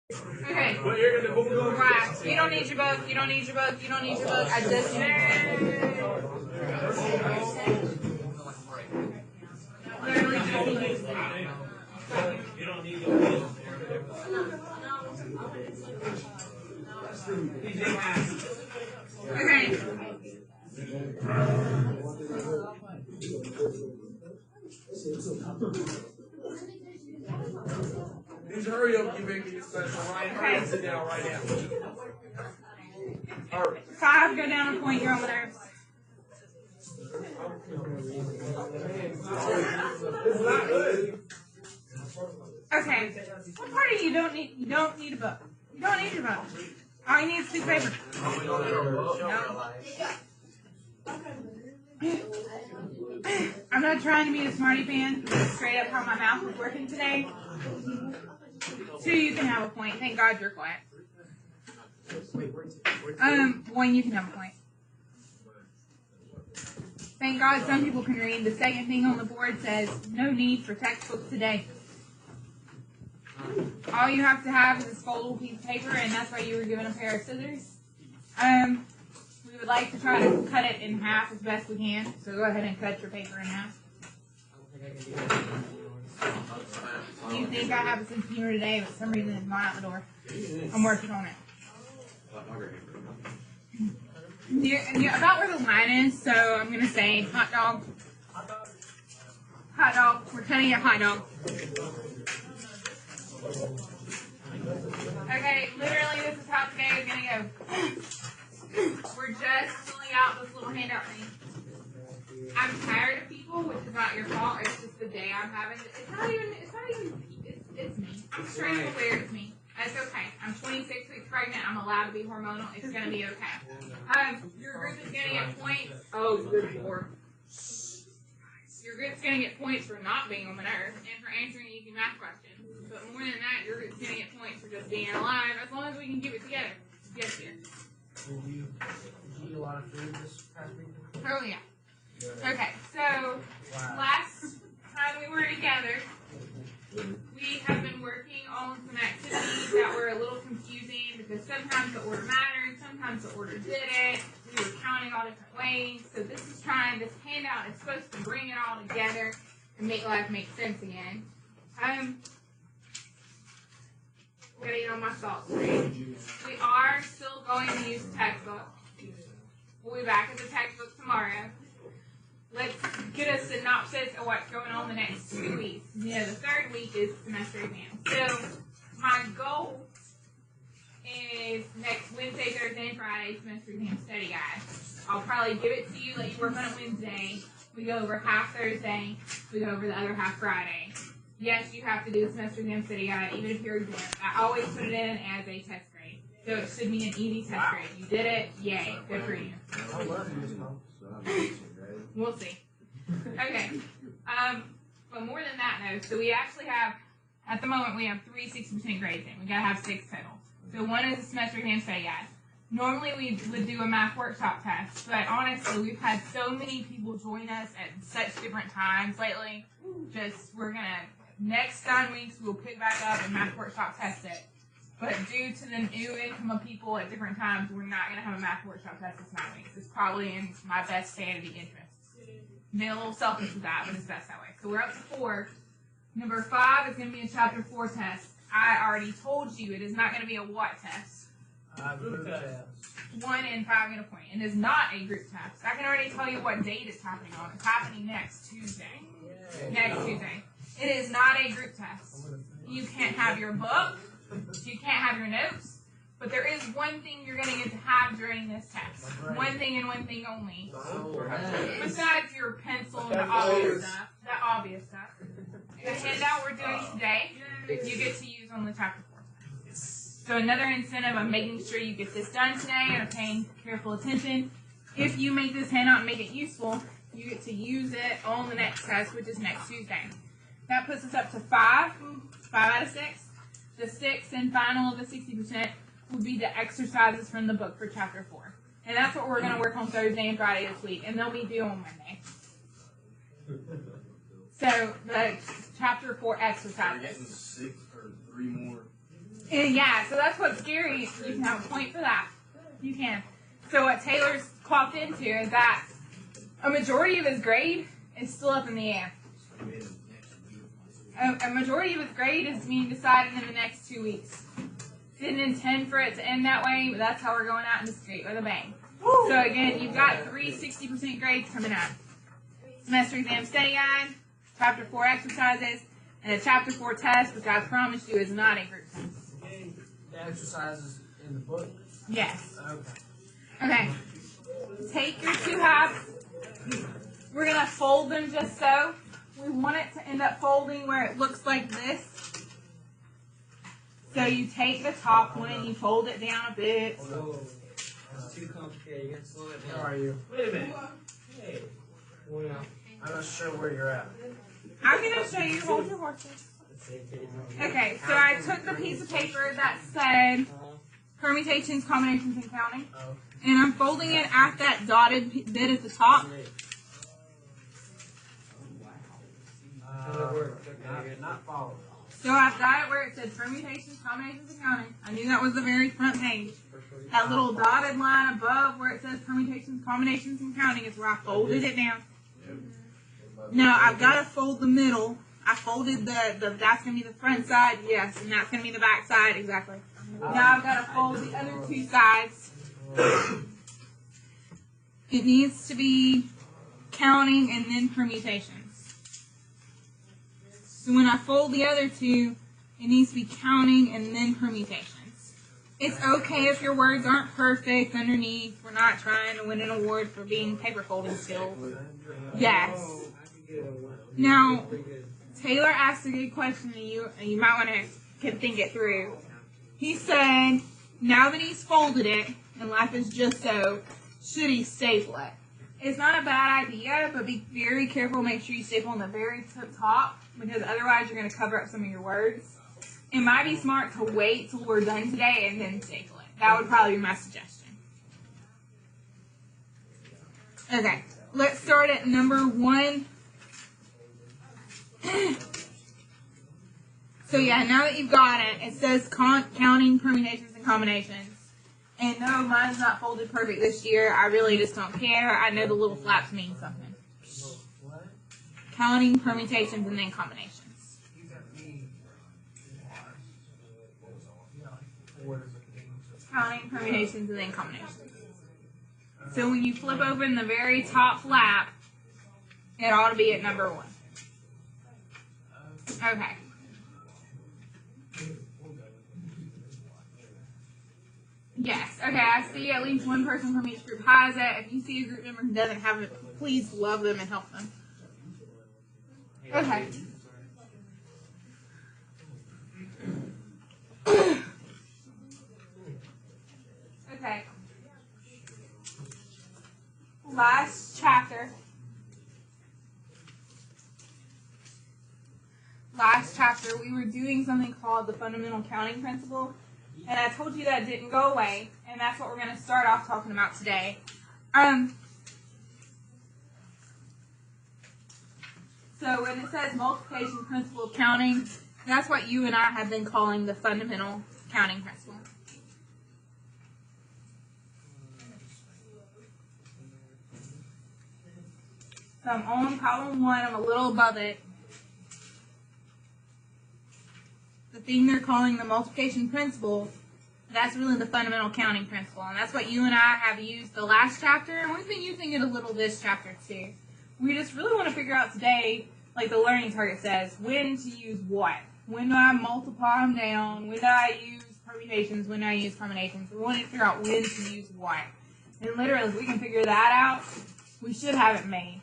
Okay. Right. You don't need your book. You don't need your book. You don't need your book. I just need literally just need you don't need your book. Okay. Just hurry up, you make it special, right? Hurry up, sit down right now. Hurry. 5, go down a point, you're on the nerves. It's not good. Okay. What part of you don't need a book? You don't need your book. All you need is 2 paper. No. I'm not trying to be a smarty pan. Straight up how my mouth was working today. 2, you can have a point. Thank God you're quiet. 1, you can have a point. Thank God some people can read. The second thing on the board says, no need for textbooks today. All you have to have is this foldable piece of paper, and that's why you were given a pair of scissors. We would like to try to cut it in half as best we can, so go ahead and cut your paper in half. You think I have a sense of humor today, but for some reason it's not out the door. I'm working on it. You're about where the line is, so I'm going to say hot dog. Hot dog. We're cutting a hot dog. Okay, literally this is how today is going to go. We're just filling out this little handout thing. I'm tired of people, which is not your fault. It's just the day I'm having. It's not even it's me. I'm straight up aware it's me. It's okay. I'm 26 weeks pregnant. I'm allowed to be hormonal. It's going to be okay. Your group is going to get points. Oh, good Lord. Your group's going to get points for not being on the nerve and for answering easy math questions. But more than that, your group's going to get points for just being alive as long as we can keep it together. Yes, dear. Did you eat a lot of food this past week? Oh, yeah. Okay, so last time we were together, we have been working on some activities that were a little confusing because sometimes the order mattered, sometimes the order didn't. We were counting all different ways. So this handout is supposed to bring it all together and make life make sense again. Gotta eat on my salt screen. We are still going to use the textbook. We'll be back at the textbook tomorrow. Let's get a synopsis of what's going on the next 2 weeks. You know, the third week is semester exam. So my goal is next Wednesday, Thursday, and Friday semester exam study guide. I'll probably give it to you, let you work on it Wednesday. We go over half Thursday. We go over the other half Friday. Yes, you have to do the semester exam study guide, even if you're exempt. I always put it in as a test grade. So it should be an easy test grade. You did it. Yay. Good for you. We'll see. Okay. But more than that, though, so we actually have, at the moment, we have 3 60% grades in. We got to have 6 total. So 1 is a semester exam study guide. Normally, we would do a math workshop test, but honestly, we've had so many people join us at such different times lately. We're going to, next 9 weeks, we'll pick back up and math workshop test it. But due to the new income of people at different times, we're not going to have a math workshop test this 9 weeks. It's probably in my best sanity interest. Being a little selfish with that, but it's best that way. So we're up to 4. Number 5 is going to be a chapter 4 test. I already told you it is not going to be a what test. Group test. 1 and 5 get a point. It is not a group test. I can already tell you what date it's happening on. It's happening next Tuesday. Next Tuesday. It is not a group test. You can't have your book. You can't have your notes. But there is one thing you're going to get to have during this test. One thing and one thing only. Besides your pencil and the obvious stuff. The handout we're doing today, you get to use on the chapter 4 test. So another incentive of making sure you get this done today and paying careful attention. If you make this handout and make it useful, you get to use it on the next test, which is next Tuesday. That puts us up to 5 out of 6. The 6th and final of the 60% would be the exercises from the book for chapter 4. And that's what we're going to work on Thursday and Friday this week, and they'll be due on Monday. So the chapter 4 exercises. Are you getting 6 or 3 more? And yeah, so that's what's scary. You can have a point for that. You can. So what Taylor's clocked into is that a majority of his grade is still up in the air. A majority of his grade is being decided in the next 2 weeks. Didn't intend for it to end that way, but that's how we're going out in the street with a bang. So again, you've got 3 60% grades coming up. Semester exam study guide, chapter 4 exercises, and a chapter 4 test, which I promise you is not a group test. The exercises in the book? Yes. Okay. Okay. Take your 2 halves. We're going to fold them just so. We want it to end up folding where it looks like this. So you take the top one and you fold it down a bit. Whoa. That's too complicated. You have to slow it How down. are you? Wait a minute. Hey. I'm not sure where you're at. I'm going to show you. Hold your horses. Okay, so I took the piece of paper that said permutations, combinations, and counting. And I'm folding it at that dotted bit at the top. Not following. So I've got it where it says permutations, combinations, and counting. I knew that was the very front page. That little dotted line above where it says permutations, combinations, and counting is where I folded it down. Now I've got to fold the middle. I folded that's going to be the front side, yes, and that's going to be the back side, exactly. Now I've got to fold the other 2 sides. It needs to be counting and then permutations. So when I fold the other 2, it needs to be counting and then permutations. It's okay if your words aren't perfect underneath. We're not trying to win an award for being paper folding skills. Yes. Now, Taylor asked a good question to you, and you might want to think it through. He said, now that he's folded it, and life is just so, should he staple it? It's not a bad idea, but be very careful. Make sure you staple on the very top, because otherwise you're going to cover up some of your words. It might be smart to wait till we're done today and then staple it. That would probably be my suggestion. Okay, let's start at number 1. So yeah, now that you've got it, it says counting permutations and combinations. And no, mine's not folded perfect this year. I really just don't care. I know the little flaps mean something. Counting permutations and then combinations. Counting permutations and then combinations. So when you flip open the very top flap, it ought to be at number 1. Okay. Yes. Okay, I see at least one person from each group has it. If you see a group member who doesn't have it, please love them and help them. Okay. Okay. Last chapter. We were doing something called the fundamental counting principle. And I told you that didn't go away, and that's what we're going to start off talking about today. So when it says multiplication principle of counting, that's what you and I have been calling the fundamental counting principle. So I'm on column 1, I'm a little above it. The thing they're calling the multiplication principle, that's really the fundamental counting principle. And that's what you and I have used the last chapter, and we've been using it a little this chapter too. We just really want to figure out today, like the learning target says, when to use what. When do I multiply them down? When do I use permutations? When do I use combinations? We want to figure out when to use what. And literally, if we can figure that out, we should have it made.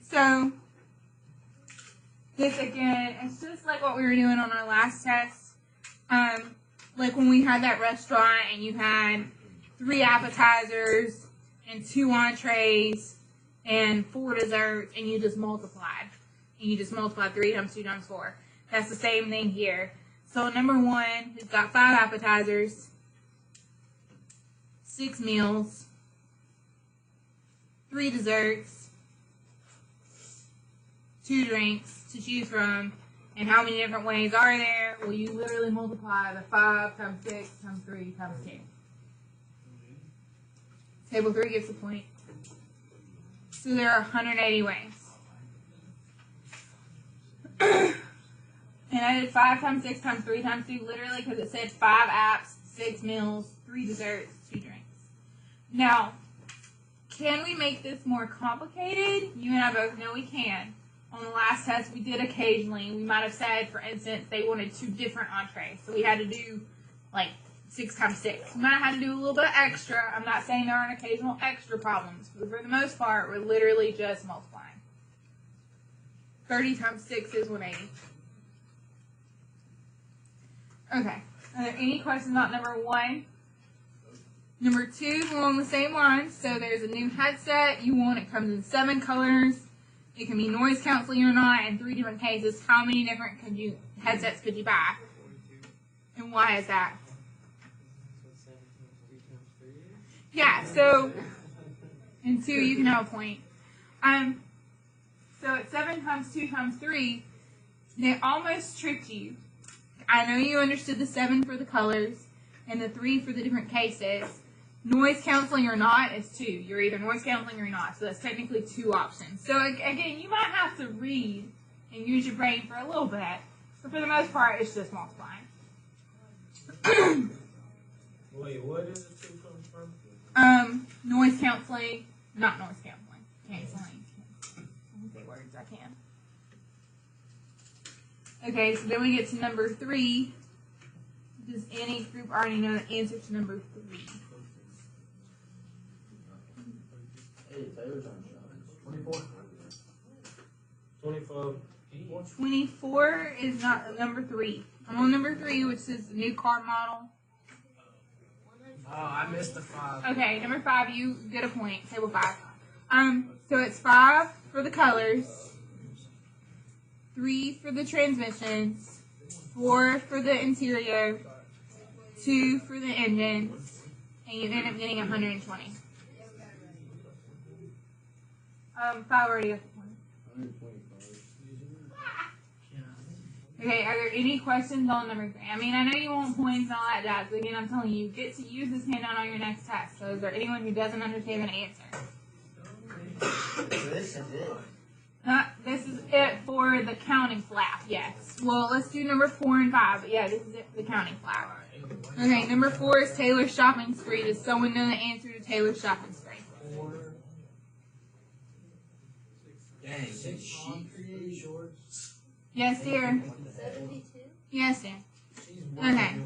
So, this again, it's just like what we were doing on our last test. Like when we had that restaurant and you had 3 appetizers and 2 entrees and 4 desserts and you just multiplied. And you just multiplied 3 times 2 times 4. That's the same thing here. So number 1, it's got 5 appetizers, 6 meals, 3 desserts, 2 drinks to choose from, And how many different ways are there? Well, you literally multiply the 5 times 6 times 3 times 2. Table 3 gives the point. So there are 180 ways. And I did 5 times 6 times 3 times 2 literally because it said 5 apps, 6 meals, 3 desserts, 2 drinks. Now, can we make this more complicated? You and I both know we can. On the last test we did occasionally. We might have said, for instance, they wanted 2 different entrees. So we had to do like 6 times 6. We might have had to do a little bit extra. I'm not saying there aren't occasional extra problems. But for the most part, we're literally just multiplying. 30 times 6 is 180. Okay. Are there any questions about number 1? Number 2, along the same lines. So there's a new headset you want. It comes in 7 colors. It can be noise canceling or not in 3 different cases. How many different headsets could you buy? And why is that? Yeah, so in 2 you can have a point. So at 7 times 2 times 3, they almost tricked you. I know you understood the 7 for the colors and the 3 for the different cases. Noise canceling or not is 2. You're either noise canceling or not. So that's technically 2 options. So again, you might have to read and use your brain for a little bit. But for the most part, it's just multiplying. Wait, what is it 2 comes from? Noise canceling, not noise canceling. Canceling. I can say words, I can. Okay, so then we get to number 3. Does any group already know the answer to number 3? 24. 24 is not number 3. I'm on number 3, which is the new car model. Oh, I missed the 5. Okay, number 5, you get a point. Table 5. So it's 5 for the colors, 3 for the transmissions, 4 for the interior, 2 for the engines, and you end up getting 120. 5 already got the point. Okay, are there any questions on number 3? I mean, I know you want points and all that jazz, but again, I'm telling you, you get to use this handout on your next test. So is there anyone who doesn't understand an answer? This is it. This is it for the counting flap, yes. Well, let's do number 4 and 5, but yeah, this is it for the counting flap. Okay, number 4 is Taylor's shopping spree. Does someone know the answer to Taylor's shopping spree? Dang, did she create shorts? Yes, dear. 72? Yes, dear. Okay.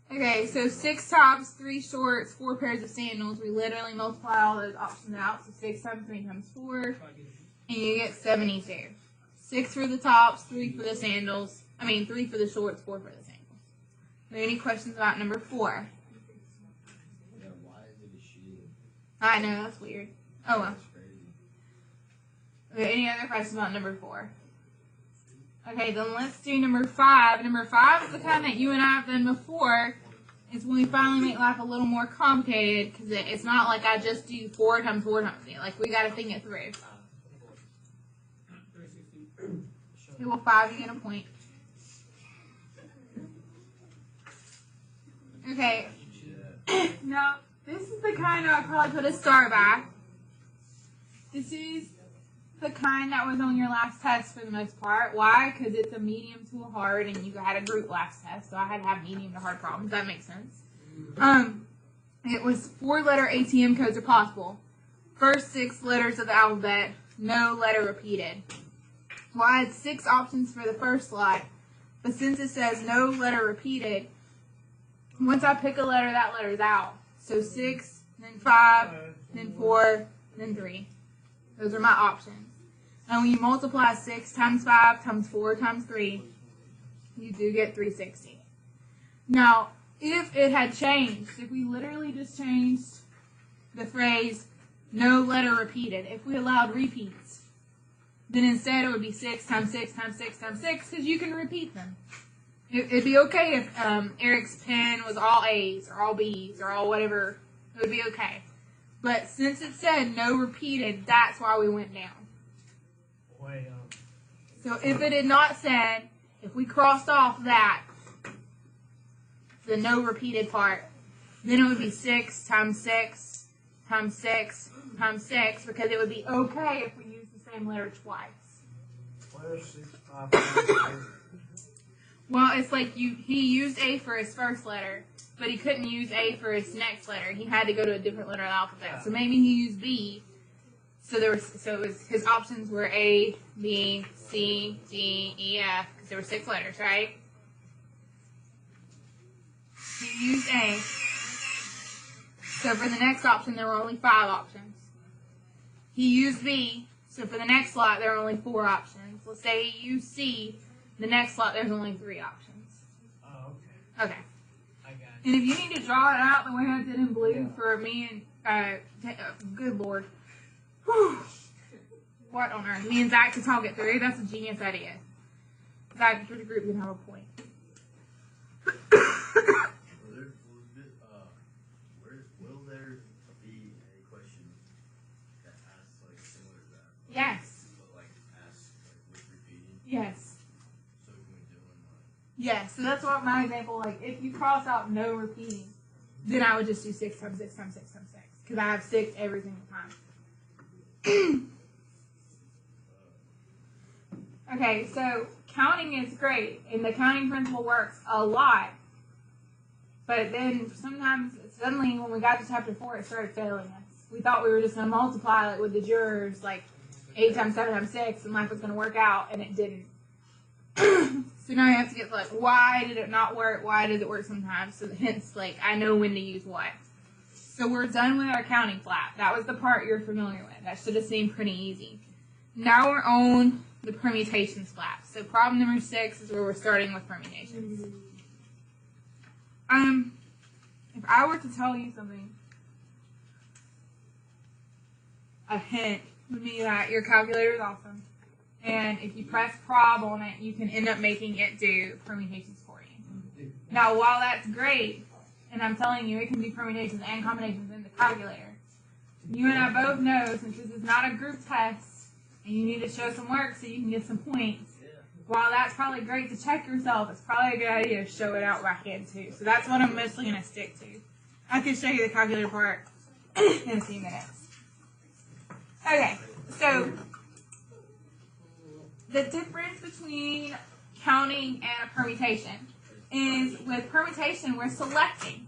Okay, so 6 tops, 3 shorts, 4 pairs of sandals. We literally multiply all those options out. So 6 times 3 times 4, and you get 72. 6 for the tops, 3 for the sandals. 3 for the shorts, 4 for the sandals. Are there any questions about number 4? Yeah, why is it a she? I know, that's weird. Oh well. Okay, any other questions about number 4? Okay, then let's do number 5. Number 5 is the kind that you and I have done before. It's when we finally make life a little more complicated, because it's not like I just do 4 times 4 times 8. Like, we got to think it through. Table 5, you get a point. Okay. Now, this is the kind that I probably put a star by. This is the kind that was on your last test for the most part. Why? Because it's a medium to a hard, and you had a group last test, so I had to have medium to hard problems. That makes sense. It was 4-letter ATM codes are possible. First 6 letters of the alphabet, no letter repeated. Well, I had 6 options for the first slot, but since it says no letter repeated, once I pick a letter, that letter's out. So 6, then 5, then 4, then 3. Those are my options. And when you multiply 6 times 5 times 4 times 3, you do get 360. Now, if it had changed, if we literally just changed the phrase, no letter repeated, if we allowed repeats, then instead it would be 6 times 6 times 6 times 6, because you can repeat them. It'd be okay if Eric's pen was all A's or all B's or all whatever. It would be okay. But since it said no repeated, that's why we went down. So if it had not said, if we crossed off that, the no repeated part, then it would be 6 times 6 times 6 times 6, because it would be okay if we use the same letter twice. Where's 6, 5, 5? Well, it's like he used A for his first letter, but he couldn't use A for his next letter. He had to go to a different letter of the alphabet. So maybe he used B. So his options were A, B, C, D, E, F, because there were 6 letters, right? He used A. So for the next option, there were only 5 options. He used B. So for the next slot, there are only 4 options. Let's say he used C. The next slot, there's only 3 options. Oh, okay. Okay. I got it. And if you need to draw it out the way I did in blue for me and, good Lord. Whew. What on earth? Me and Zach to talk it through. That's a genius idea. Zach, if you're the group, you have a point. Will there be a question that asks like similar to that? Yes. But like asks like with repeating? Yes. So can we do one like? Yes. So that's what my example, like, if you cross out no repeating, then I would just do 6 times 6 times 6 times 6. Because I have 6 every single time. Okay, so counting is great, and the counting principle works a lot. But then sometimes, suddenly, when we got to chapter 4, it started failing us. We thought we were just going to multiply it with the jurors, like 8 times 7 times 6, and life was going to work out, and it didn't. So now you have to get, like, why did it not work? Why does it work sometimes? So hence, like, I know when to use what. So we're done with our counting flap. That was the part you're familiar with. That should have seemed pretty easy. Now we're on the permutations flap. So problem number 6 is where we're starting with permutations. If I were to tell you something, a hint would be that your calculator is awesome. And if you press prob on it, you can end up making it do permutations for you. Now, while that's great, and I'm telling you it can do permutations and combinations in the calculator, you and I both know, since this is not a group test, and you need to show some work so you can get some points, while that's probably great to check yourself, it's probably a good idea to show it out back in too. So that's what I'm mostly going to stick to. I can show you the calculator part in a few minutes. Okay, so the difference between counting and a permutation is with permutation we're selecting.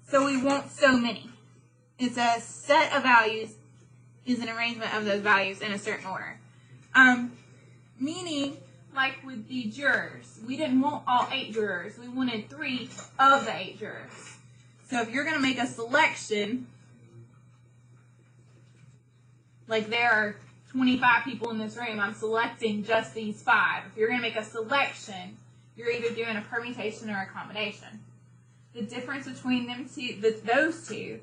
So we want so many. It's a set of values is an arrangement of those values in a certain order. Meaning, like with the jurors, we didn't want all 8 jurors. We wanted 3 of the 8 jurors. So if you're going to make a selection, like there are 25 people in this room, I'm selecting just these 5. If you're going to make a selection, you're either doing a permutation or a combination. The difference between those two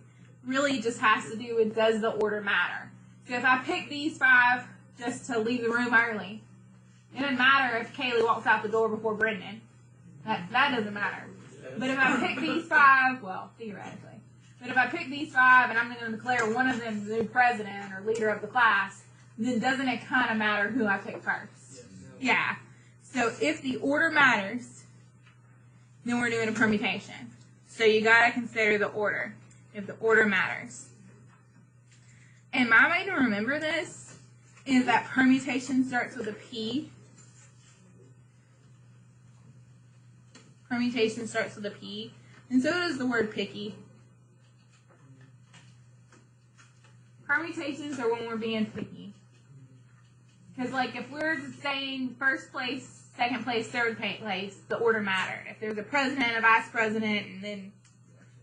really just has to do with, does the order matter? So if I pick these 5 just to leave the room early, it doesn't matter if Kaylee walks out the door before Brendan. That doesn't matter. But if I pick these 5, well, theoretically. But if I pick these 5 and I'm going to declare one of them the new president or leader of the class, then doesn't it kind of matter who I pick first? Yeah. So if the order matters, then we're doing a permutation. So you got to consider the order, if the order matters. And my way to remember this is that permutation starts with a P. Permutation starts with a P, and so does the word picky. Permutations are when we're being picky. Because, like, if we're saying first place, second place, third place, the order mattered. If there's a president, a vice president, and then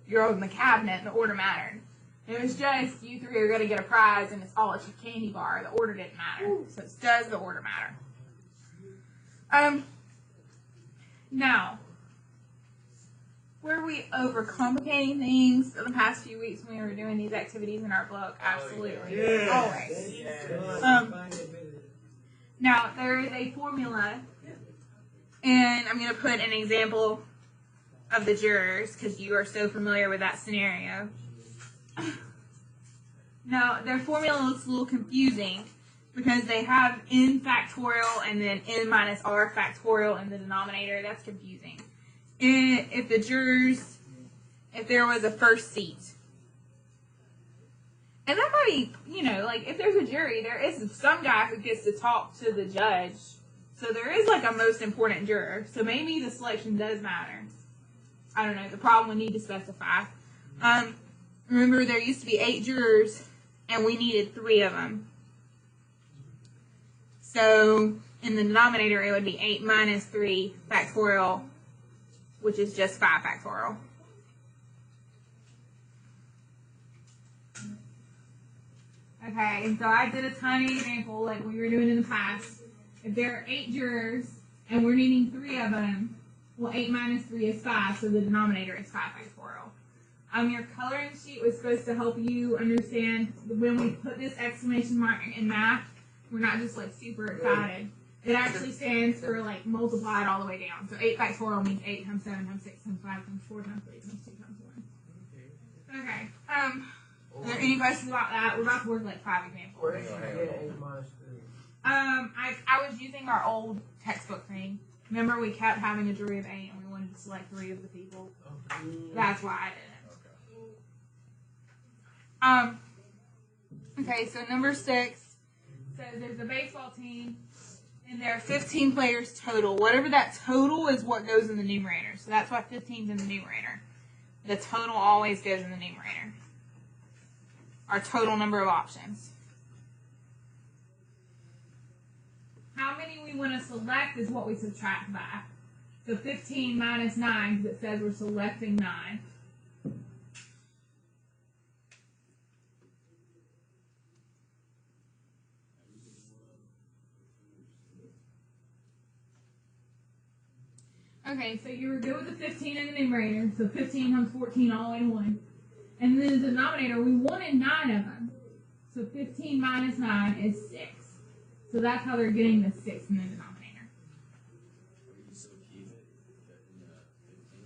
you're in the cabinet, the order mattered. If it was just you 3 are going to get a prize and it's all at your candy bar, the order didn't matter. So does the order matter? Now, were we overcomplicating things in the past few weeks when we were doing these activities in our book? Absolutely. Always. Now, there is a formula, and I'm going to put an example of the jurors because you are so familiar with that scenario. Now, their formula looks a little confusing because they have n factorial and then n minus r factorial in the denominator. That's confusing. And if there was a first seat, and that might be, like if there's a jury, there is some guy who gets to talk to the judge. So there is like a most important juror. So maybe the selection does matter. I don't know. The problem we need to specify. Remember, there used to be 8 jurors, and we needed 3 of them. So in the denominator, it would be 8 minus 3 factorial, which is just 5 factorial. Okay, so I did a tiny example like we were doing in the past. If there are 8 jurors and we're needing 3 of them, well, 8 minus 3 is 5, so the denominator is 5 factorial. Your coloring sheet was supposed to help you understand when we put this exclamation mark in math, we're not just like super excited. It actually stands for like multiplied all the way down. So 8 factorial means 8 times 7 times 6 times 5 times 4 times 3 times 2 times 1. Okay. Are there any questions about that? We're about to work like 5 examples. Where did you get 8 minus 3? I was using our old textbook thing. Remember, we kept having a jury of 8, and we wanted to select 3 of the people. That's why I did it. Okay, so number 6 says there's a baseball team, and there are 15 players total. Whatever that total is, what goes in the numerator. So that's why 15 is in the numerator. The total always goes in the numerator. Our total number of options. How many we want to select is what we subtract by. So 15 minus 9, because it says we're selecting 9. Okay, so you were good with the 15 in the numerator, so 15 times 14 all the way to 1. And then the denominator, we wanted 9 of them. So 15 minus 9 is 6. So that's how they're getting the 6 in the denominator. We can still keep it in the 15.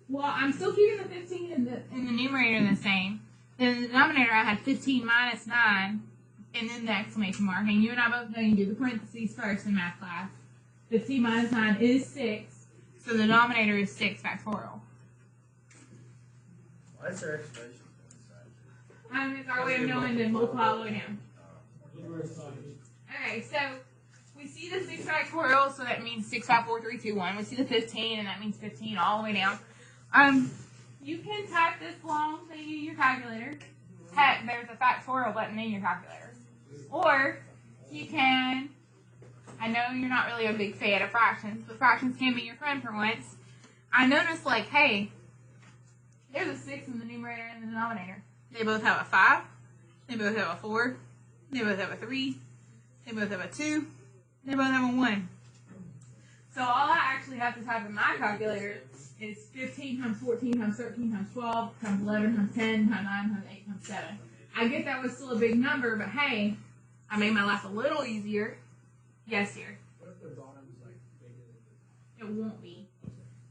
Well, I'm still keeping the 15 in the numerator the same. In the denominator, I had 15 minus 9, and then the exclamation mark. And you and I both know you do the parentheses first in math class. 15 minus 9 is 6. So the denominator is 6 factorial. Why is there exclamation points? It's our way of knowing to multiply all the way down. Okay, so we see the 6 factorial, so that means 6, 5, 4, 3, 2, 1. We see the 15, and that means 15 all the way down. You can type this long thing in your calculator. Heck, there's a factorial button in your calculator. Or you can, I know you're not really a big fan of fractions, but fractions can be your friend for once. I noticed, like, hey, there's a 6 in the numerator and the denominator. They both have a 5. They both have a 4. They both have a 3. They both have a 2. They both have a 1. So all I actually have to type in my calculator is 15 times 14 times 13 times 12 times 11 times 10 times 9 times 8 times 7. I get that was still a big number, but hey, I made my life a little easier. Yes, dear. What if the bottom is like bigger than the top? It won't be.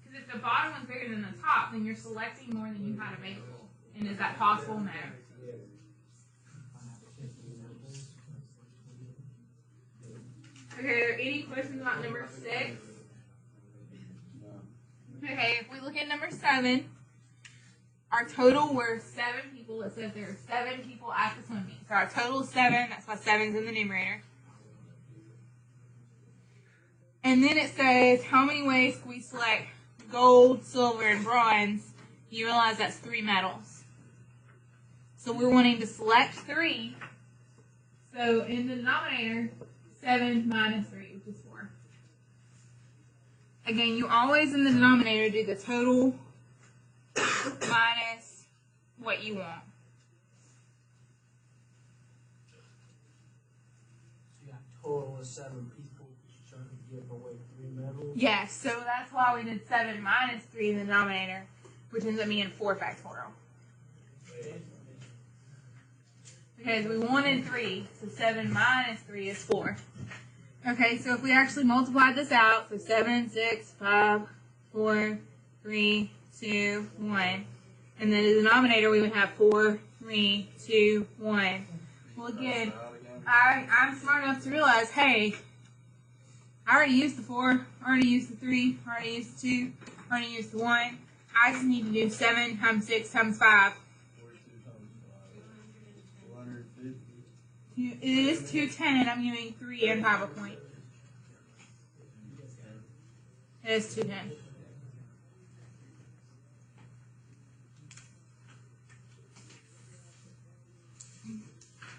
Because if the bottom is bigger than the top, then you're selecting more than you had available. And is that possible? No. Okay, are there any questions about number 6? Okay, if we look at number 7, our total were 7 people. It says there are 7 people at the swim meet. So our total is 7. That's why 7's in the numerator. And then it says, how many ways can we select gold, silver, and bronze? You realize that's 3 metals. So we're wanting to select 3. So in the denominator, 7 minus 3, which is 4. Again, you always in the denominator do the total minus what you want. So you have total of 7 people. You're trying to give away 3 medals. Yes, so that's why we did 7 minus 3 in the denominator, which ends up being 4 factorial. Because we wanted 3, so 7 minus 3 is 4. Okay, so if we actually multiply this out, so 7, 6, 5, 4, 3, 2, 1. And then in the denominator we would have 4, 3, 2, 1. Well, again, I'm smart enough to realize, hey, I already used the 4, I already used the 3, I already used the 2, I already used the 1. I just need to do 7 times 6 times 5. 450. It is 210, and I'm giving 3 and 5 a point. It is 210.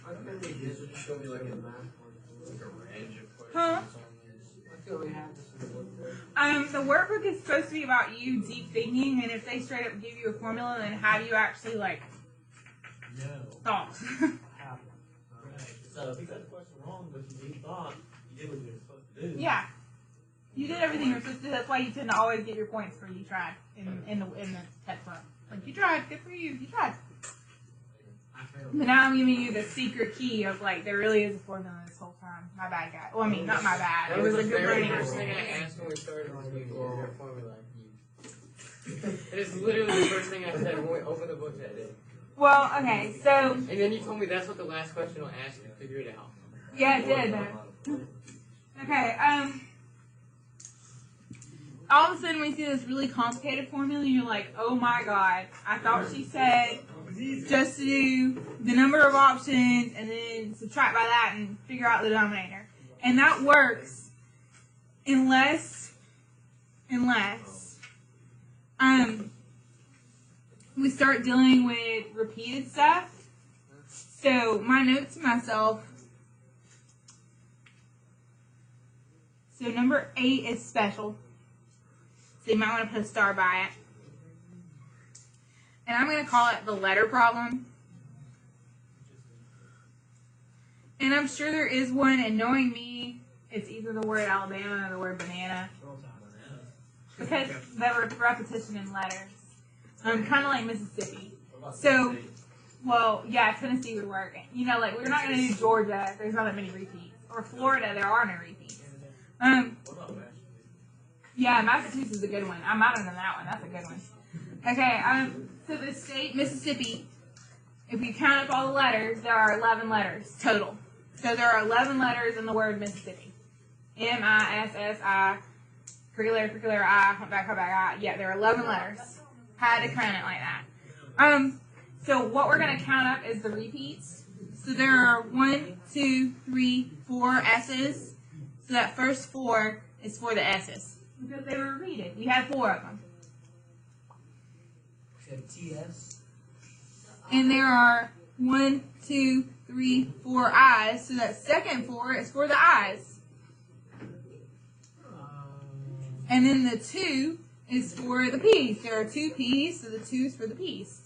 I feel like this would show me like a math Huh? I feel we have this in the book. The workbook is supposed to be about you deep thinking, and if they straight up give you a formula, then have you actually, like, thought? So if you got the question wrong, but you thought, you did what you were supposed to do. Yeah. You did everything you were supposed to do. That's why you tend to always get your points for you tried in the textbook. Like, you tried. Good for you. You tried. But now I'm giving you the secret key of, like, there really is a formula this whole time. My bad, guy. Well, I mean, not my bad. That It was a the good very learning first thing I experience. asked when we started was is there a formula I can use? It is literally the first thing I said when we opened the book that day. Well, okay, so, And then you told me that's what the last question will ask you to figure it out. yeah, it did, though. Okay, all of a sudden we see this really complicated formula, and you're like, oh my god, I thought she said just to do the number of options and then subtract by that and figure out the denominator. And that works unless we start dealing with repeated stuff. So my note to myself, so number 8 is special. So you might want to put a star by it. And I'm going to call it the letter problem. And I'm sure there is one, and knowing me, it's either the word Alabama or the word banana. Because the repetition in letters. Kind of like Mississippi. So, well, yeah, Tennessee would work. You know, like, we're not going to do Georgia. There's not that many repeats. Or Florida, there are no repeats. Yeah, Massachusetts is a good one. I'm out on that one. That's a good one. Okay, so the state, Mississippi, if you count up all the letters, there are 11 letters total. So there are 11 letters in the word Mississippi. M-I-S-S-I, curricular, I, humpback, I. Yeah, there are 11 letters. Had to count it like that. So what we're going to count up is the repeats. So there are 1, 2, 3, 4 S's. So that first 4 is for the S's. Because they were repeated. We had 4 of them. TS. And there are 1, 2, 3, 4 I's. So that second 4 is for the I's. And then the 2 is for the P's. There are 2 P's, so the 2 is for the P's.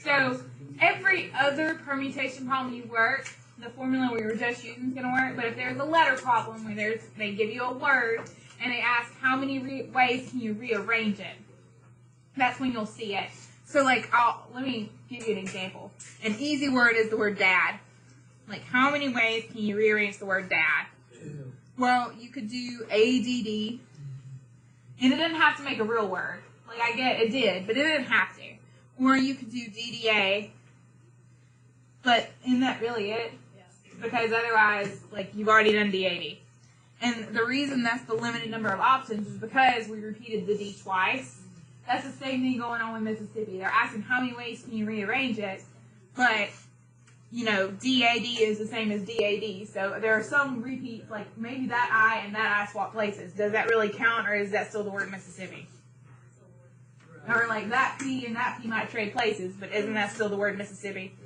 So every other permutation problem you work, the formula we were just using is going to work. But if there's a letter problem where they give you a word and they ask how many ways can you rearrange it, that's when you'll see it. So, like, let me give you an example. An easy word is the word dad. Like, how many ways can you rearrange the word dad? 2. Well, you could do ADD, and it didn't have to make a real word. Like, I get it did, but it didn't have to. Or you could do DDA, but isn't that really it? Because otherwise, like, you've already done DAD. And the reason that's the limited number of options is because we repeated the D twice. That's the same thing going on with Mississippi. They're asking how many ways can you rearrange it, but, you know, DAD is the same as DAD. So there are some repeats, like maybe that I and that I swap places. Does that really count, or is that still the word Mississippi? Or like that P and that P might trade places, but isn't that still the word Mississippi?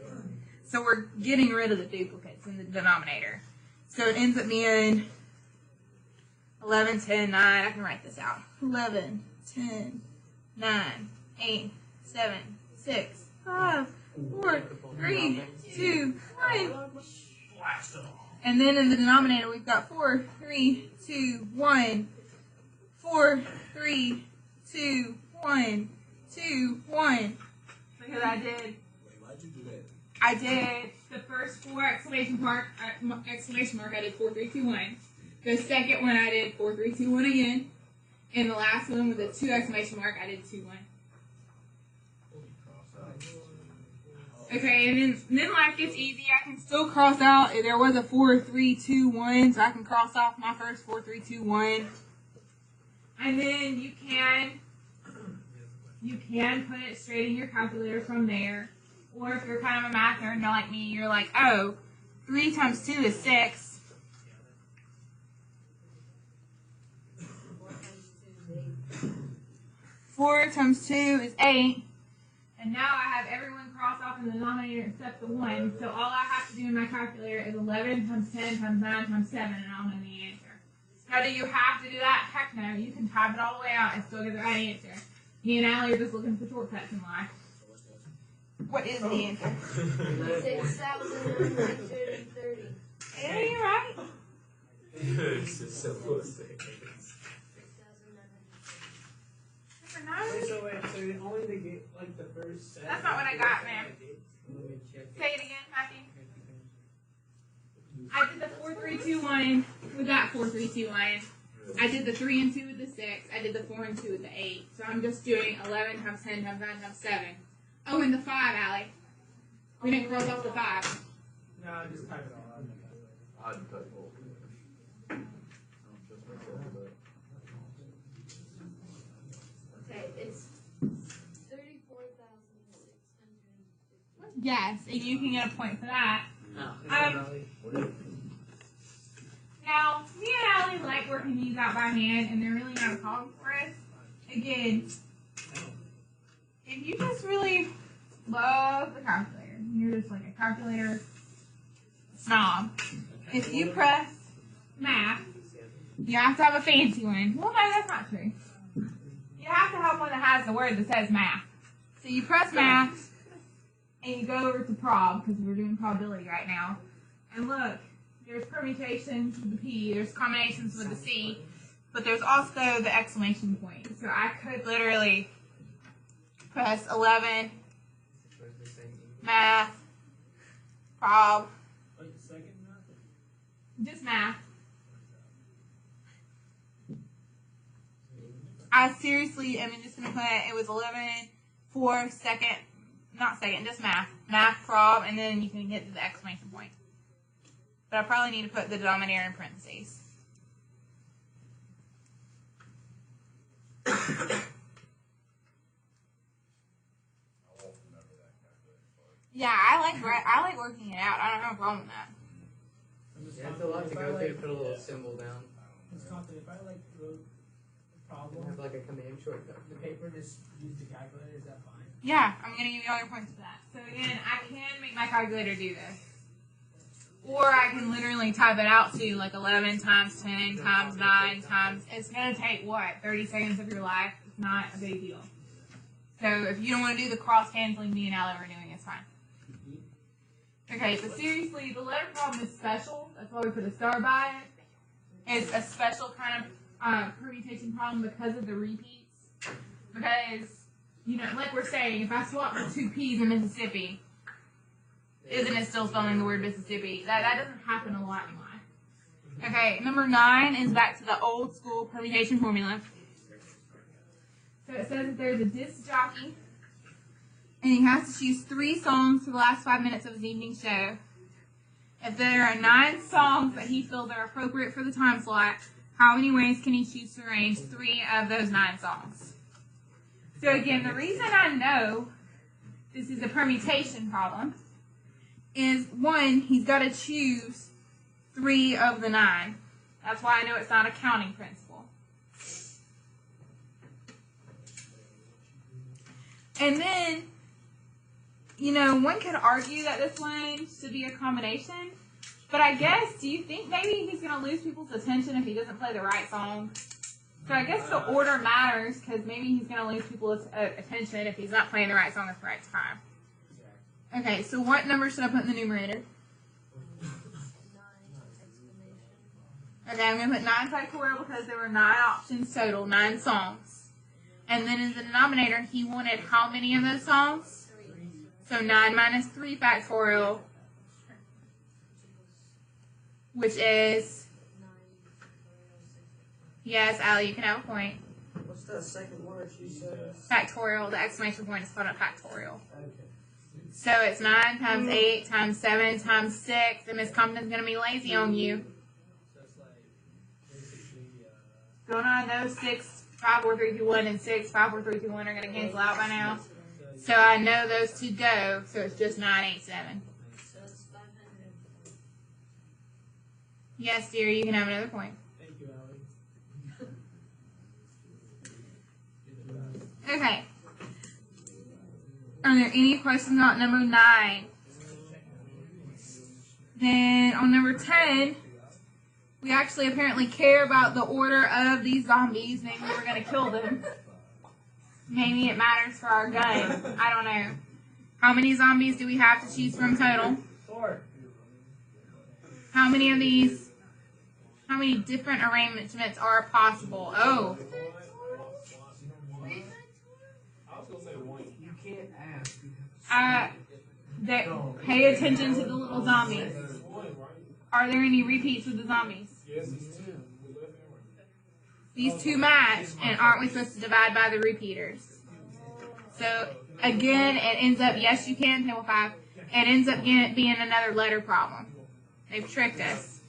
So we're getting rid of the duplicates in the denominator. So it ends up being 11, 10, 9. I can write this out. 11, 10, 9, 8, 7, 6, 5, 4, 3, 2, 1. And then in the denominator, we've got 4, 3, 2, 1. 4, 3, 2, 1, 2, 1. Because I did the first 4 exclamation mark, I did 4, 3, 2, 1. The second one, I did 4, 3, 2, 1 again. And the last one with the 2 exclamation mark, I did 2, 1. Okay, and then life gets easy. I can still cross out. There was a 4, 3, 2, 1, so I can cross off my first 4, 3, 2, 1. And then you can put it straight in your calculator from there. Or if you're kind of a math nerd like me, you're like, oh, 3 times 2 is 6. 4 times 2 is 8. And now I have everyone crossed off in the denominator except the 1. So all I have to do in my calculator is 11 times 10 times 9 times 7, and I'll know the answer. Now, do you have to do that? Heck no. You can type it all the way out and still get the right answer. Me and Allie are just looking for shortcuts in life. What is the answer? 6,930. Yeah, you're right. It's just so close. Number 9? So wait, so only the game, like the first set? That's not what I got, man. Let me check. Say it again, Matthew. I did the 4, 3, 2, 1 with that 4, 3, 2, 1. I did the 3 and 2 with the 6. I did the 4 and 2 with the 8. So I'm just doing 11 times 10 times 9 times 7. Oh, and the 5, Allie. We didn't cross off the 5. No, I just type it all out. I'd cut both. Okay, it's 34,650. Yes, and you can get a point for that. No. Now, me and Allie like working these out by hand, and they're really not a problem for us. Again, if you just really love the calculator, you're just like a calculator snob. If you press math, you have to have a fancy one. Well, no, that's not true. You have to have one that has the word that says math. So you press math, and you go over to prob, because we're doing probability right now. And look, there's permutations with the P, there's combinations with the C, but there's also the exclamation point. So I could literally press 11, math, prob, Like the second math? just math. I seriously am just going to put, it was 11 for second, not second, just math. Math, prob, and then you can get to the exclamation point. But I probably need to put the denominator in parentheses. Yeah, I like working it out. I don't have a problem with that. Yeah, it's a lot to go through to put a little symbol down. It's confident. If I like wrote the problem, Have like a command shortcut. the paper, just use the calculator, is that fine? Yeah, I'm going to give you all your points for that. So again, I can make my calculator do this. Or I can literally type it out to like 11 times 10 times 9 times. It's going to take, what, 30 seconds of your life? It's not a big deal. So if you don't want to do the cross-canceling me and Allie were doing, it's fine. Okay, so seriously, the letter problem is special. That's why we put a star by it. It's a special kind of permutation problem because of the repeats. Because, you know, like we're saying, if I swap the 2 P's in Mississippi, isn't it still spelling the word Mississippi? That doesn't happen a lot in life. Okay, number 9 is back to the old school permutation formula. So it says that there's a disc jockey, and he has to choose 3 songs for the last 5 minutes of his evening show. If there are 9 songs that he feels are appropriate for the time slot, how many ways can he choose to arrange 3 of those 9 songs? So again, the reason I know this is a permutation problem is, 1, he's got to choose 3 of the 9. That's why I know it's not a counting principle. And then, you know, one could argue that this one should be a combination, but I guess, do you think maybe he's going to lose people's attention if he doesn't play the right song? So I guess the order matters, because maybe he's going to lose people's attention if he's not playing the right song at the right time. Okay, so what number should I put in the numerator? 9 exclamation. Okay, I'm going to put 9 factorial because there were 9 options total, 9 songs. And then in the denominator, he wanted how many of those songs? 3. So 9 minus 3 factorial, which is, 9 yes, Allie, you can have a point. What's that second word she says? Factorial, the exclamation point is called a factorial. Okay. So it's 9 times 8 times 7 times 6, and Miss Compton's going to be lazy on you. So it's like basically Going on those 6, 5, 4, 3, 2, 1, and 6, 5, 4, 3, 2, 1 are going to cancel out by now. So I know those two go, so it's just 9, 8, 7. So it's 500. Yes, dear, you can have another point. thank you, Allie. Okay. Are there any questions about number 9? Then on number 10, we actually apparently care about the order of these zombies. Maybe we're going to kill them. Maybe it matters for our gun. I don't know. How many zombies do we have to choose from total? 4. How many of these, how many different arrangements are possible? Oh, I was gonna say 1. You can't ask. You have to that, pay attention to the little zombies. There's 1, right? Are there any repeats with the zombies? Yes, it's 2. We left and right. These two match, and aren't we supposed to divide by the repeaters? So, again, it ends up, yes, you can, table 5. It ends up being another letter problem. They've tricked us.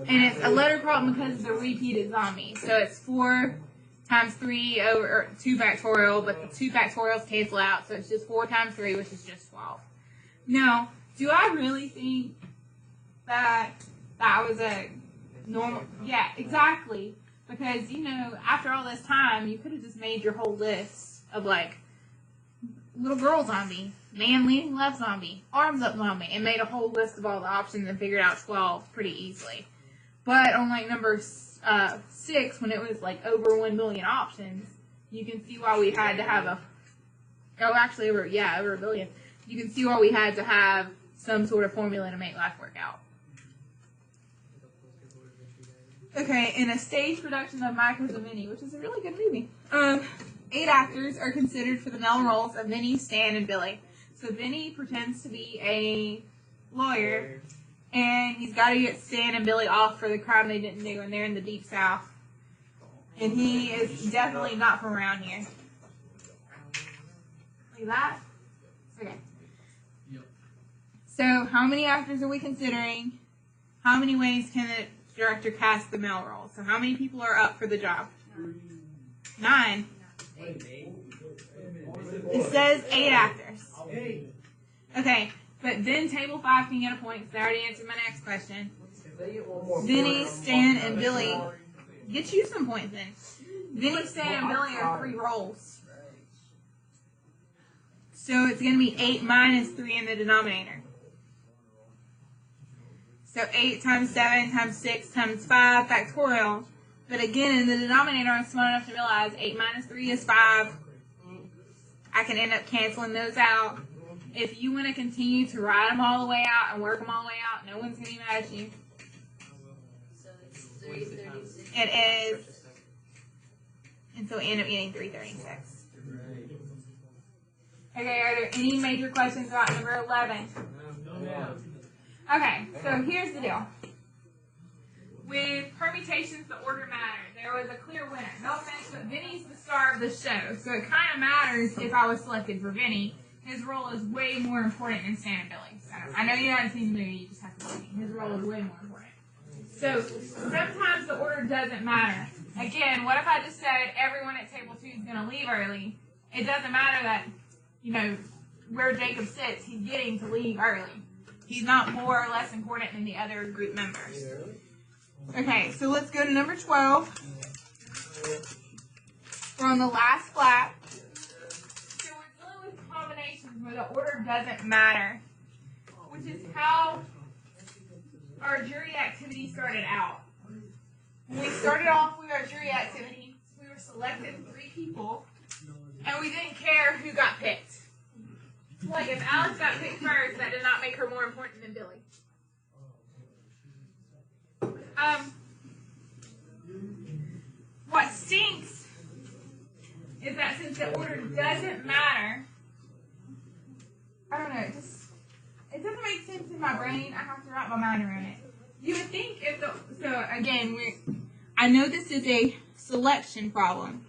And it's a letter problem because of the repeated zombies. So it's 4 times 3 over 2 factorial, but the 2 factorials cancel out, so it's just 4 times 3, which is just 12. Now, do I really think that that was a normal? Yeah, exactly. Because, you know, after all this time, you could have just made your whole list of, like, little girl zombie, man leaning left zombie, arms up zombie, and made a whole list of all the options and figured out 12 pretty easily. But on, like, number 6, when it was, like, over 1 million options, you can see why we had to have over 1 billion. You can see why we had to have some sort of formula to make life work out. Okay, in a stage production of Micros of Vinny, which is a really good movie, 8 actors are considered for the male roles of Vinny, Stan, and Billy. So Vinny pretends to be a lawyer, and he's got to get Stan and Billy off for the crime they didn't do, and they're in the Deep South. And he is definitely not from around here. Like that? Okay. So how many actors are we considering? How many ways can the director cast the male role? So how many people are up for the job? 9. It says 8 actors. Okay, but then table 5 can get a point because I already answered my next question. Vinny, Stan, and Billy. Get you some points then. Vinny, Stan, and Billy are 3 roles. So it's going to be 8 minus 3 in the denominator. So 8 times 7 times 6 times 5 factorial. But again, in the denominator, I'm smart enough to realize 8 minus 3 is 5. I can end up canceling those out. If you want to continue to write them all the way out and work them all the way out, no one's going to be mad at you. So it's 336. It is. And so we end up getting 336. Okay, are there any major questions about number 11? Okay, so here's the deal. With permutations, the order mattered. There was a clear winner. No offense, but Vinny's the star of the show, so it kind of matters if I was selected for Vinny. His role is way more important than Stan and Billy. So I know you haven't seen the movie, you just have to see it. His role is way more important. So sometimes the order doesn't matter. Again, what if I just said everyone at table 2 is going to leave early? It doesn't matter that, you know, where Jacob sits, he's getting to leave early. He's not more or less important than the other group members. Okay, so let's go to number 12. We're on the last flap. So we're dealing with combinations where the order doesn't matter, which is how our jury activity started out. When we started off with our jury activity, we were selecting 3 people, and we didn't care who got picked. Like, if Alice got picked first, that did not make her more important than Billy. What stinks is that since the order doesn't matter, I don't know, it doesn't make sense in my brain. I have to wrap my mind around it. You would think if I know this is a selection problem.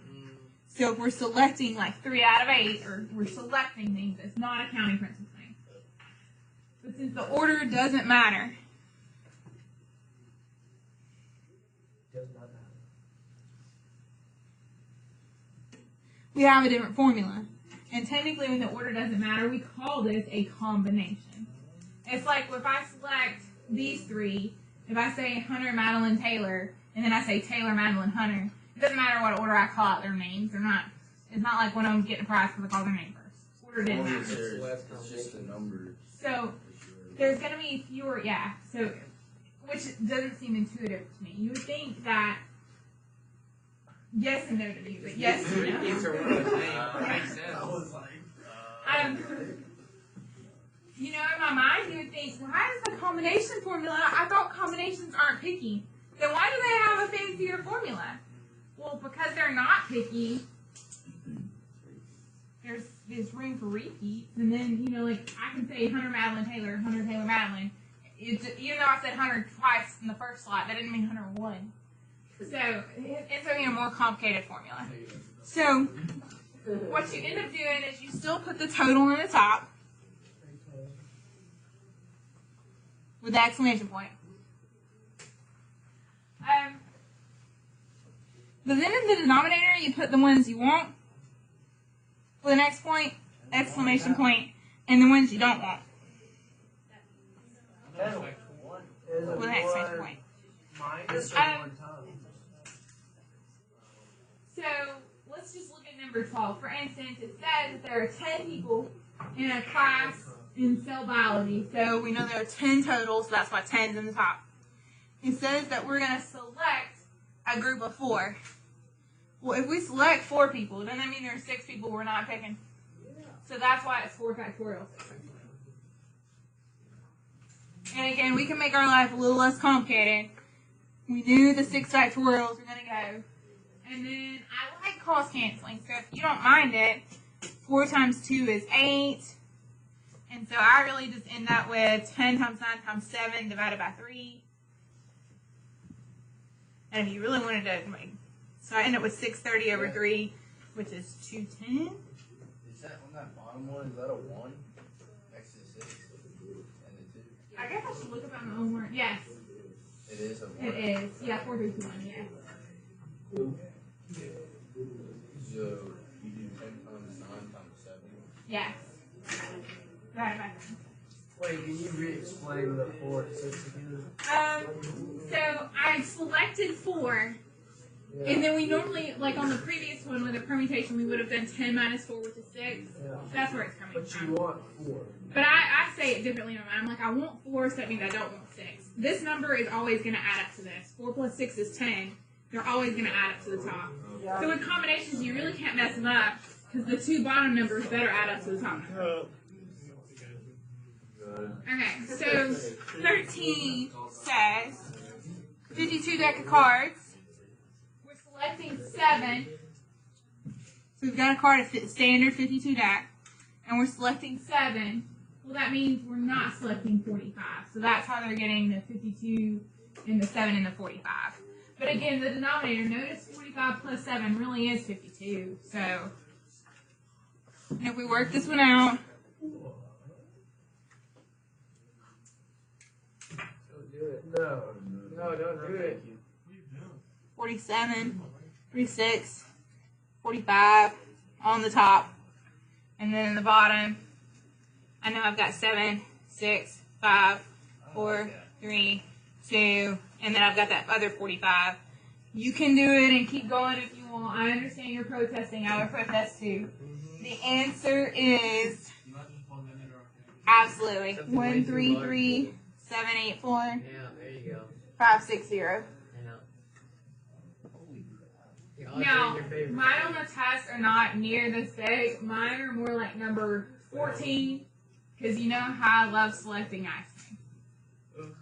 So if we're selecting like 3 out of 8, or we're selecting things, it's not a counting principle thing. But since the order doesn't matter, Does not matter. we have a different formula. And technically, when the order doesn't matter, we call this a combination. It's like if I select these three, if I say Hunter, Madeline, Taylor, and then I say Taylor, Madeline, Hunter, it doesn't matter what order I call out their names. They're not. It's not like one of them getting a prize because I call their name first. Order didn't Only matter. it's just a number. So there's going to be fewer, yeah. So, which doesn't seem intuitive to me. You would think that yes and no to me, but yes and no. Repeats are one of the same. Makes sense. I was like, You know, in my mind, you would think, why is the combination formula? I thought combinations aren't picky. Then why do they have a fancier formula? Well, because they're not picky. There's room for repeats, and then like I can say Hunter, Madeline, Taylor, Hunter, Taylor, Madeline. Even though I said Hunter twice in the first slot, that didn't mean Hunter won. So it's a more complicated formula. So what you end up doing is you still put the total on the top with the exclamation point. But then in the denominator, you put the ones you want with an exclamation point, and the ones you don't want Is it with an exclamation point. minus or 1 times? So let's just look at number 12. For instance, it says that there are 10 people in a class in cell biology. So we know there are 10 total, so that's why 10's in the top. It says that we're going to select a group of 4. Well, if we select 4 people, doesn't that mean there are 6 people we're not picking? So that's why it's 4 factorial. And again, we can make our life a little less complicated. We knew the 6 factorials were going to go. And then I like cross canceling. So if you don't mind it, 4 times 2 is 8. And so I really just end up with 10 times 9 times 7 divided by 3. And if you really wanted to, so I end up with 630 over 3, which is 210. Is that on that bottom one? Is that a 1 next to 6 and the 2? I guess I should look up my own word. Yes, It is a 1. it is. Yeah, 4 3 2 1. Yes. So you do 10 times 9 times 7. Yes. Divided by 3. Wait, can you re-explain the 4 and 6 again? So I selected 4. Yeah. And then we normally, like on the previous one with the permutation, we would have done 10 minus 4, which is 6. Yeah. That's where it's coming But from. you want 4. But I say it differently in my mind. I'm like, I want 4, so that means I don't want 6. This number is always going to add up to this. 4 plus 6 is 10. They're always going to add up to the top. So with combinations, you really can't mess them up because the 2 bottom numbers better add up to the top number. Okay, so 13 says 52 deck of cards. We're selecting 7. So we've got a card of standard 52 deck, and we're selecting 7. Well, that means we're not selecting 45. So that's how they're getting the 52 and the 7 and the 45. But again, the denominator, notice 45 plus 7 really is 52. So if we work this one out, Don't do it. No. No, don't do it. 47, 46, 45 on the top. And then in the bottom, I know I've got 7, 6, 5, 4, 3, 2, and then I've got that other 45. You can do it and keep going if you want. I understand you're protesting. I would protest too. The answer is absolutely 133,784,560. Yeah, there you go. Yeah. The odds are Now, in your favor. mine on the test are not near this big. Mine are more like number 14, because you know how I love selecting ice cream.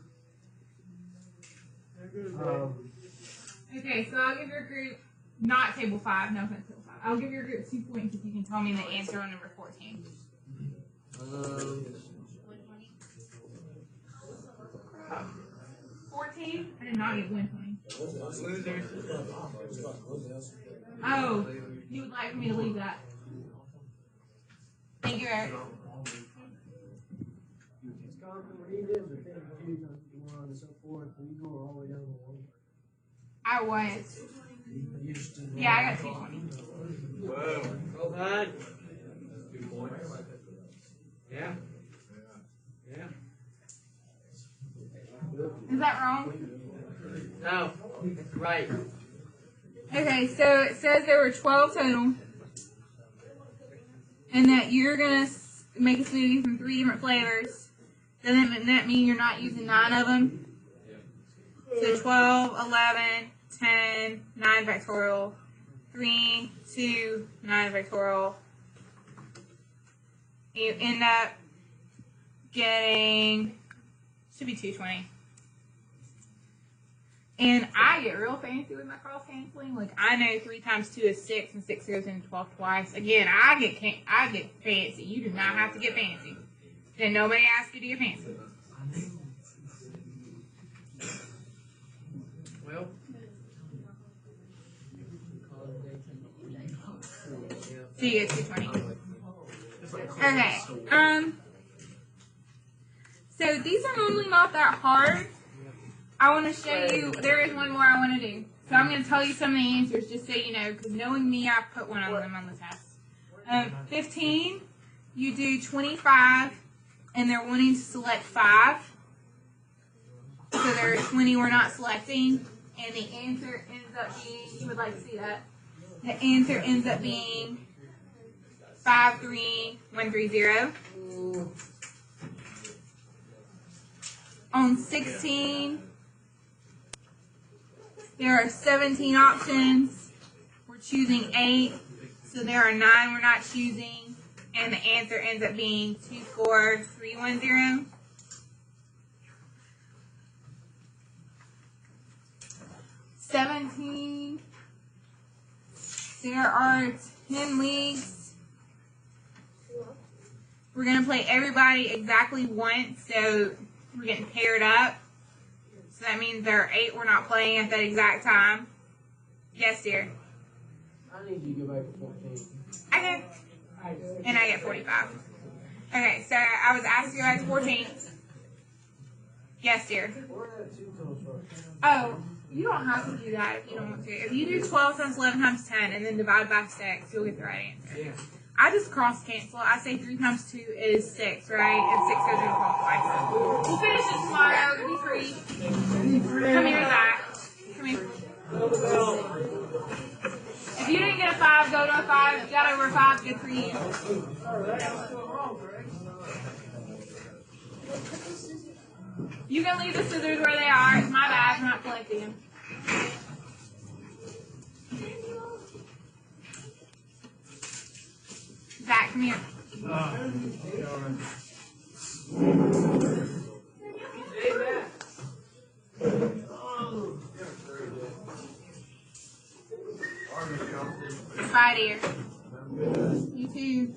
Okay, so I'll give your group, not table 5, no offense, table 5. I'll give your group 2 points if you can tell me the answer on number 14. 120. 14? I did not get 120. Losers. Oh, you would like for me to leave that. Thank you, Eric. read it, but then two times one and so forth, and you go all the way down to one. I was. You just didn't Yeah, I got 220. Whoa. Well done. 2 points. Yeah. Yeah. Is that wrong? No, it's right. Okay, so it says there were 12 total. And that you're going to make a smoothie from 3 different flavors. Doesn't that mean you're not using 9 of them? So 12, 11, 10, 9 factorial, 3, 2, 9 factorial. You end up getting, should be 220. And I get real fancy with my cross canceling. Like, I know 3 times 2 is 6, and 6 goes into 12 twice. Again, I get fancy. You do not have to get fancy. Then nobody asks you to get fancy. Well. So you get 220. Okay. So these are normally not that hard. I want to show you, there is one more I want to do. So I'm going to tell you some of the answers just so you know, because knowing me, I put one of them on the test. 15, you do 25, and they're wanting to select 5. So there are 20 we're not selecting, and the answer ends up being, you would like to see that, the answer ends up being 53130. On 16, there are 17 options. We're choosing 8, so there are 9 we're not choosing, and the answer ends up being 24310. There are 10 leagues. We're going to play everybody exactly once, so we're getting paired up. So that means there are 8 we're not playing at that exact time. Yes, dear. I need you to go back to 14. Okay. And I get 45. Okay, so I was asked to go back to 14. Yes, dear. Where are the 2 comes from? Oh, you don't have to do that if you don't want to. If you do 12 times 11 times 10 and then divide by 6, you'll get the right answer. Yeah. I just cross cancel. I say 3 times 2 is 6, right? And 6 goes into 12 twice. We'll finish this tomorrow. It'll be free. Come here, Zach. Come here. If you didn't get a 5, go to a 5. If you got over a 5, good for you. You can leave the scissors where they are. It's my bad. I'm not collecting them. Zach, come here. Bye, dear. You too.